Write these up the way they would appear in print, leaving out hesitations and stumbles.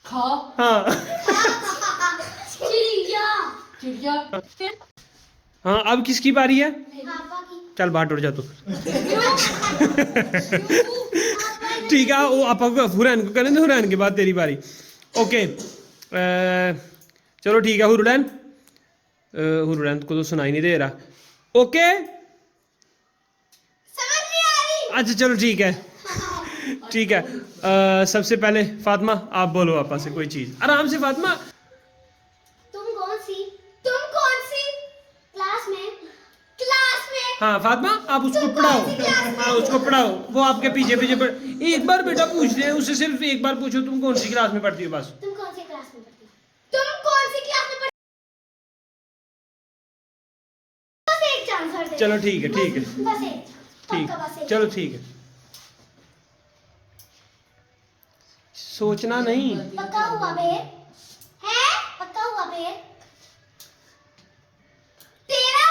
हाँ चिड़िया। चिड़िया। हाँ, अब किसकी बारी है? पापा की। चल बाहर उठ जा तू। ठीक है, वो आपा को हुरैन को करें, हुरैन के बाद तेरी बारी। ओके, चलो ठीक है। हुरैन, हुरैन को तो सुनाई नहीं दे रहा। ओके, समझ नहीं आ रही। अच्छा चलो ठीक है, ठीक है। सबसे पहले फातिमा आप बोलो आपा से कोई चीज, आराम से फातिमा। तुम कौन सी क्लास में हाँ फातिमा, आप उसको तुम पढ़ाओ। कौन सी क्लास में हाँ उसको पढ़ाओ, वो आपके पीछे पीछे पढ़। एक बार बेटा पूछ रहे हैं, उससे सिर्फ एक बार पूछो तुम कौन सी क्लास में पढ़ती हो, बस। तुम कौन सी क्लास में पढ़ती हो? बस एक चांस और दे। चलो ठीक है, ठीक है, बस एक। ठीक, पक्का बस एक। चलो ठीक है। सोचना नहीं। पक्का हुआ बे? है? पक्का हुआ बे? तेरा?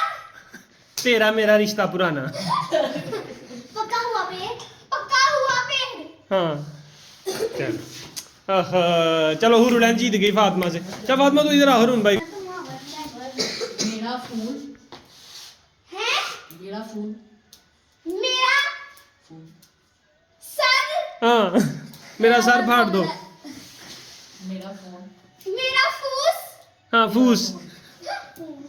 तेरा मेरा रिश्ता पुराना। पक्का हुआ बे? पक्का हुआ बे? हाँ चलो, चलो हुरैन जीत गई फातिमा से। चल फातिमा तो इधर आ हुरैन भाई। मेरा फूल। है? मेरा फूल। मेरा फूल। सर। हाँ मेरा सर फाड़ दो। मेरा फोन। मेरा फूस। हाँ फूस। तेरा फोन।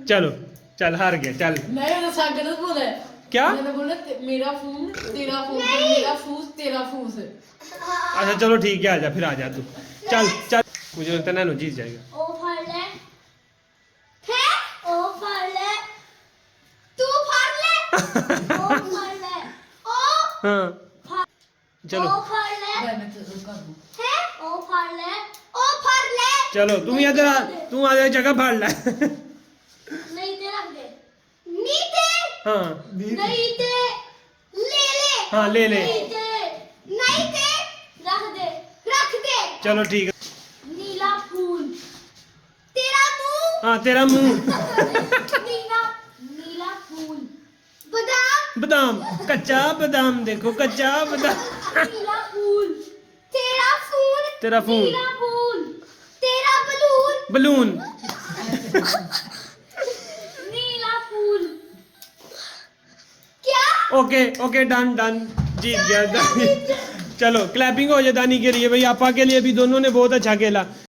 चलो चल, हार गया, चल। नहीं तो साग गलत बोला है। क्या? मैंने बोला मेरा फोन तेरा फोन, मेरा फूस तेरा फूस। अच्छा चलो ठीक है, आजा फिर, आजा तू। चल चल, मुझे लगता है नैनो जीत जाएगा। ओ फाड़ ले। है? ओ फाड़ ले। तू फाड़ ले। ओ फाड़ ले। ओ हाँ चलो ओ फाड़ ले। मैं तो कर दूं। है? ओ फाड़ ले। ओ फाड़ ले। चलो, तुम इधर आ, तू आ जा, जगह फाड़ ले। नहीं दे, रख दे। नीचे। हाँ नहीं दे। ले ले। हाँ ले ले। नहीं दे। नहीं दे। रख दे। रख दे। चलो ठीक है। नीला फूल। तेरा मुंह। हाँ तेरा मुंह। नीला नीला फूल। बादाम। बादाम, कच्चा बादाम, देखो कच्चा बादाम। नीला फूल। तेरा फूल। तेरा फूल। नीला फूल। तेरा बलून। बलून। नीला फूल। क्या? ओके ओके, डन डन, जीत गया दानी। चलो क्लैपिंग हो जाए दानी के लिए भाई, आपा के लिए भी, दोनों ने बहुत अच्छा खेला।